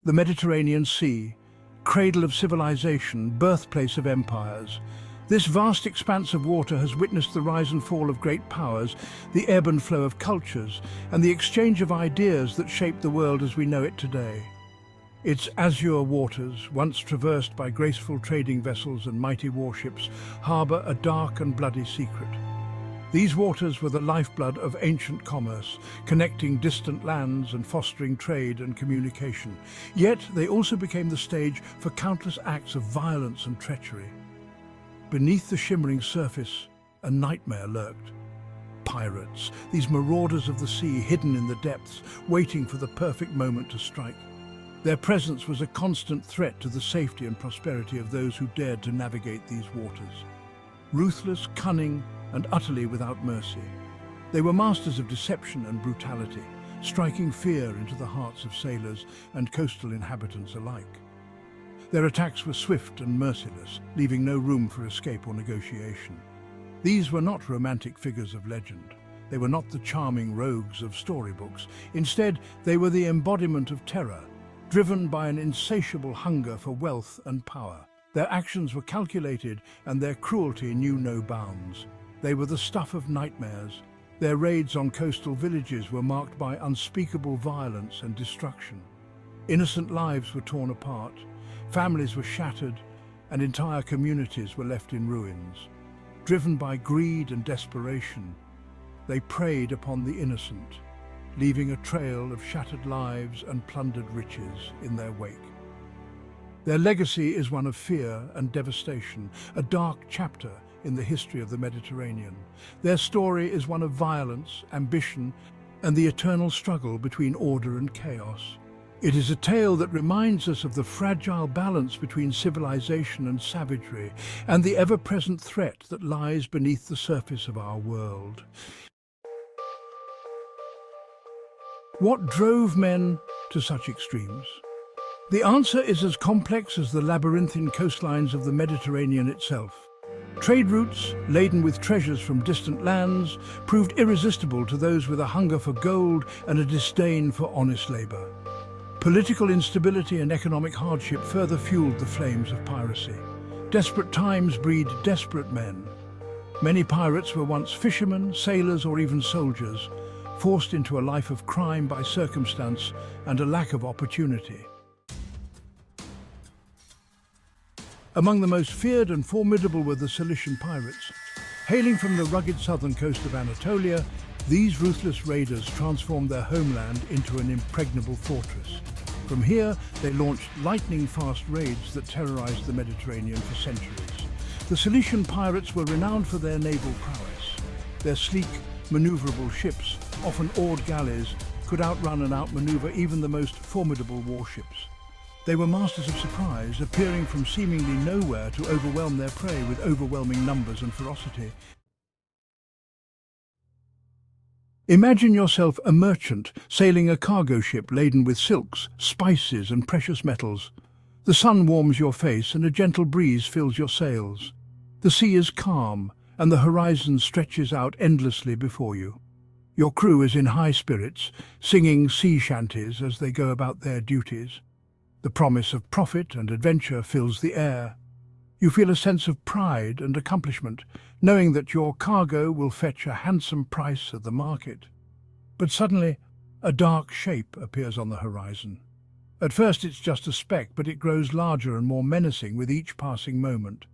The Mediterranean Sea, cradle of civilization, birthplace of empires. This vast expanse of water has witnessed the rise and fall of great powers, the ebb and flow of cultures, and the exchange of ideas that shape the world as we know it today. Its azure waters, once traversed by graceful trading vessels and mighty warships, harbour a dark and bloody secret. These waters were the lifeblood of ancient commerce, connecting distant lands and fostering trade and communication. Yet they also became the stage for countless acts of violence and treachery. Beneath the shimmering surface, a nightmare lurked. Pirates, these marauders of the sea hidden in the depths, waiting for the perfect moment to strike. Their presence was a constant threat to the safety and prosperity of those who dared to navigate these waters. Ruthless, cunning, and utterly without mercy, they were masters of deception and brutality, striking fear into the hearts of sailors and coastal inhabitants alike. Their attacks were swift and merciless, leaving no room for escape or negotiation. These were not romantic figures of legend. They were not the charming rogues of storybooks. Instead, they were the embodiment of terror, driven by an insatiable hunger for wealth and power. Their actions were calculated, and their cruelty knew no bounds. They were the stuff of nightmares. Their raids on coastal villages were marked by unspeakable violence and destruction. Innocent lives were torn apart, families were shattered, and entire communities were left in ruins. Driven by greed and desperation, they preyed upon the innocent, leaving a trail of shattered lives and plundered riches in their wake. Their legacy is one of fear and devastation, a dark chapter in the history of the Mediterranean. Their story is one of violence, ambition, and the eternal struggle between order and chaos. It is a tale that reminds us of the fragile balance between civilization and savagery, and the ever-present threat that lies beneath the surface of our world. What drove men to such extremes? The answer is as complex as the labyrinthine coastlines of the Mediterranean itself. Trade routes, laden with treasures from distant lands, proved irresistible to those with a hunger for gold and a disdain for honest labor. Political instability and economic hardship further fueled the flames of piracy. Desperate times breed desperate men. Many pirates were once fishermen, sailors, or even soldiers, forced into a life of crime by circumstance and a lack of opportunity. Among the most feared and formidable were the Cilician pirates. Hailing from the rugged southern coast of Anatolia, these ruthless raiders transformed their homeland into an impregnable fortress. From here, they launched lightning-fast raids that terrorized the Mediterranean for centuries. The Cilician pirates were renowned for their naval prowess. Their sleek, maneuverable ships, often oared galleys, could outrun and outmaneuver even the most formidable warships. They were masters of surprise, appearing from seemingly nowhere to overwhelm their prey with overwhelming numbers and ferocity. Imagine yourself a merchant sailing a cargo ship laden with silks, spices, and precious metals. The sun warms your face and a gentle breeze fills your sails. The sea is calm and the horizon stretches out endlessly before you. Your crew is in high spirits, singing sea shanties as they go about their duties. The promise of profit and adventure fills the air. You feel a sense of pride and accomplishment, knowing that your cargo will fetch a handsome price at the market. But suddenly, a dark shape appears on the horizon. At first it's just a speck, but it grows larger and more menacing with each passing moment.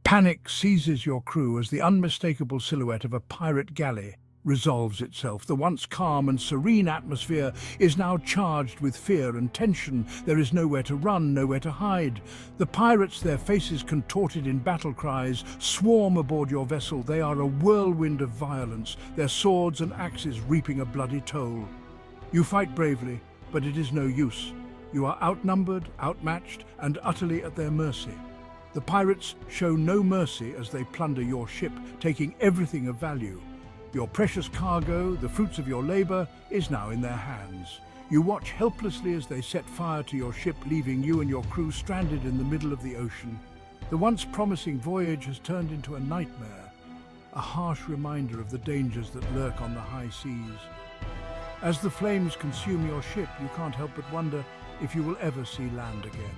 Panic seizes your crew as the unmistakable silhouette of a pirate galley resolves itself. The once calm and serene atmosphere is now charged with fear and tension. There is nowhere to run, nowhere to hide. The pirates, their faces contorted in battle cries, swarm aboard your vessel. They are a whirlwind of violence, their swords and axes reaping a bloody toll. You fight bravely, but it is no use. You are outnumbered, outmatched, and utterly at their mercy. The pirates show no mercy as they plunder your ship, taking everything of value. Your precious cargo, the fruits of your labor, is now in their hands. You watch helplessly as they set fire to your ship, leaving you and your crew stranded in the middle of the ocean. The once promising voyage has turned into a nightmare, a harsh reminder of the dangers that lurk on the high seas. As the flames consume your ship, you can't help but wonder if you will ever see land again.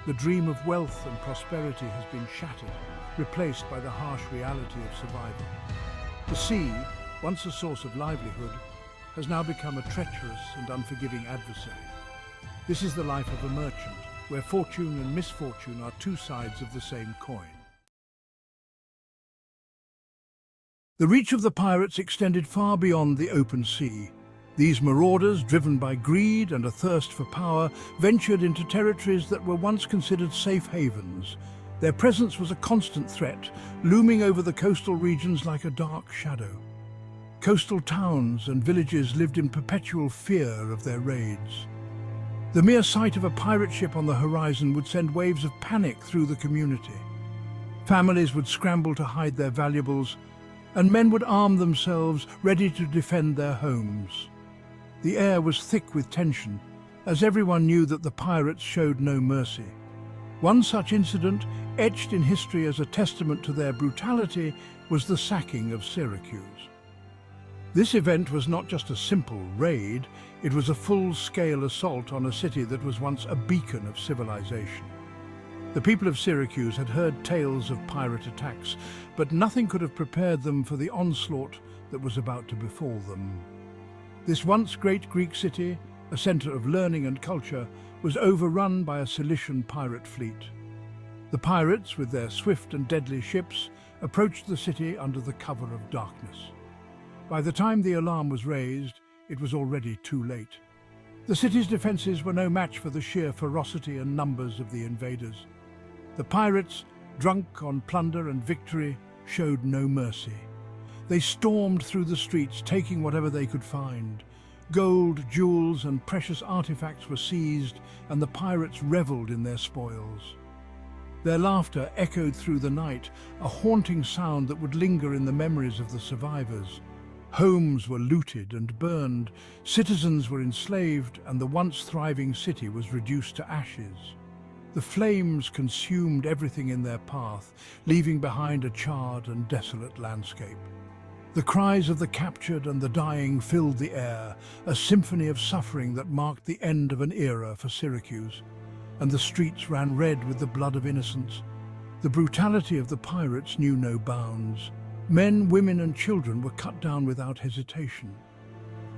The dream of wealth and prosperity has been shattered, replaced by the harsh reality of survival. The sea, once a source of livelihood, has now become a treacherous and unforgiving adversary. This is the life of a merchant, where fortune and misfortune are two sides of the same coin. The reach of the pirates extended far beyond the open sea. These marauders, driven by greed and a thirst for power, ventured into territories that were once considered safe havens. Their presence was a constant threat, looming over the coastal regions like a dark shadow. Coastal towns and villages lived in perpetual fear of their raids. The mere sight of a pirate ship on the horizon would send waves of panic through the community. Families would scramble to hide their valuables, and men would arm themselves, ready to defend their homes. The air was thick with tension, as everyone knew that the pirates showed no mercy. One such incident, etched in history as a testament to their brutality, was the sacking of Syracuse. This event was not just a simple raid, it was a full-scale assault on a city that was once a beacon of civilization. The people of Syracuse had heard tales of pirate attacks, but nothing could have prepared them for the onslaught that was about to befall them. This once great Greek city, a center of learning and culture, was overrun by a Cilician pirate fleet. The pirates, with their swift and deadly ships, approached the city under the cover of darkness. By the time the alarm was raised, it was already too late. The city's defenses were no match for the sheer ferocity and numbers of the invaders. The pirates, drunk on plunder and victory, showed no mercy. They stormed through the streets, taking whatever they could find. Gold, jewels, and precious artifacts were seized, and the pirates reveled in their spoils. Their laughter echoed through the night, a haunting sound that would linger in the memories of the survivors. Homes were looted and burned, citizens were enslaved, and the once thriving city was reduced to ashes. The flames consumed everything in their path, leaving behind a charred and desolate landscape. The cries of the captured and the dying filled the air, a symphony of suffering that marked the end of an era for Syracuse, and the streets ran red with the blood of innocents. The brutality of the pirates knew no bounds. Men, women, and children were cut down without hesitation.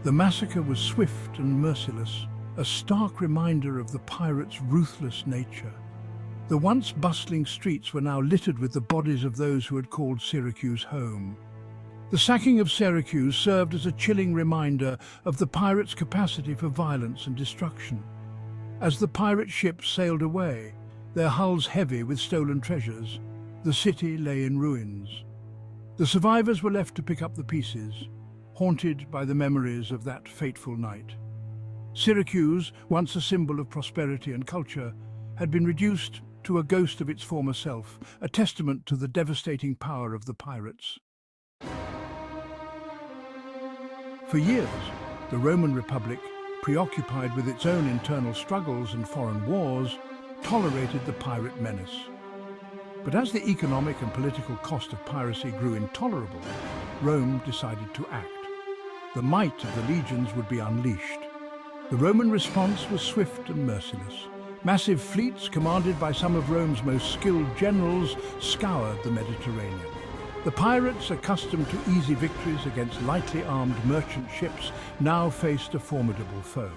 The massacre was swift and merciless, a stark reminder of the pirates' ruthless nature. The once bustling streets were now littered with the bodies of those who had called Syracuse home. The sacking of Syracuse served as a chilling reminder of the pirates' capacity for violence and destruction. As the pirate ships sailed away, their hulls heavy with stolen treasures, the city lay in ruins. The survivors were left to pick up the pieces, haunted by the memories of that fateful night. Syracuse, once a symbol of prosperity and culture, had been reduced to a ghost of its former self, a testament to the devastating power of the pirates. For years, the Roman Republic, preoccupied with its own internal struggles and foreign wars, tolerated the pirate menace. But as the economic and political cost of piracy grew intolerable, Rome decided to act. The might of the legions would be unleashed. The Roman response was swift and merciless. Massive fleets, commanded by some of Rome's most skilled generals, scoured the Mediterranean. The pirates, accustomed to easy victories against lightly armed merchant ships, now faced a formidable foe.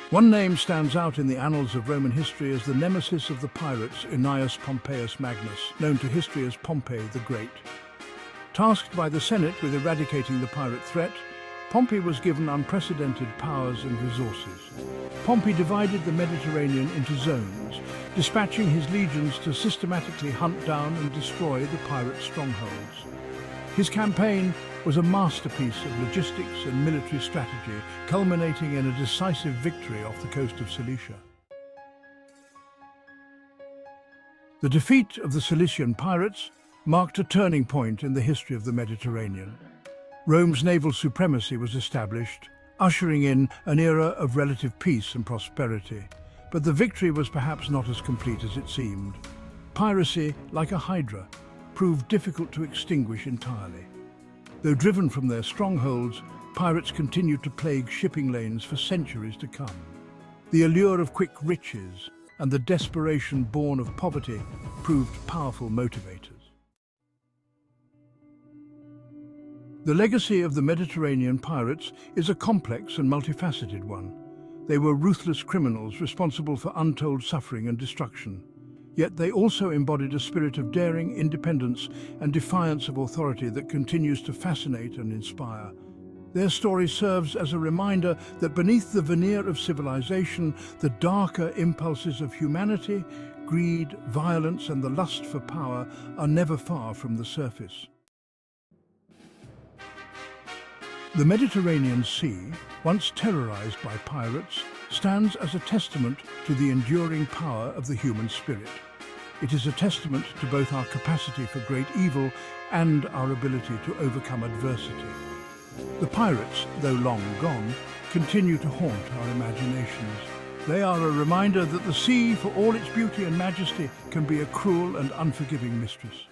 One name stands out in the annals of Roman history as the nemesis of the pirates, Gnaeus Pompeius Magnus, known to history as Pompey the Great. Tasked by the Senate with eradicating the pirate threat, Pompey was given unprecedented powers and resources. Pompey divided the Mediterranean into zones, dispatching his legions to systematically hunt down and destroy the pirate strongholds. His campaign was a masterpiece of logistics and military strategy, culminating in a decisive victory off the coast of Cilicia. The defeat of the Cilician pirates marked a turning point in the history of the Mediterranean. Rome's naval supremacy was established, ushering in an era of relative peace and prosperity. But the victory was perhaps not as complete as it seemed. Piracy, like a hydra, proved difficult to extinguish entirely. Though driven from their strongholds, pirates continued to plague shipping lanes for centuries to come. The allure of quick riches and the desperation born of poverty proved powerful motivators. The legacy of the Mediterranean pirates is a complex and multifaceted one. They were ruthless criminals responsible for untold suffering and destruction. Yet they also embodied a spirit of daring, independence, and defiance of authority that continues to fascinate and inspire. Their story serves as a reminder that beneath the veneer of civilization, the darker impulses of humanity, greed, violence, and the lust for power are never far from the surface. The Mediterranean Sea, once terrorized by pirates, stands as a testament to the enduring power of the human spirit. It is a testament to both our capacity for great evil and our ability to overcome adversity. The pirates, though long gone, continue to haunt our imaginations. They are a reminder that the sea, for all its beauty and majesty, can be a cruel and unforgiving mistress.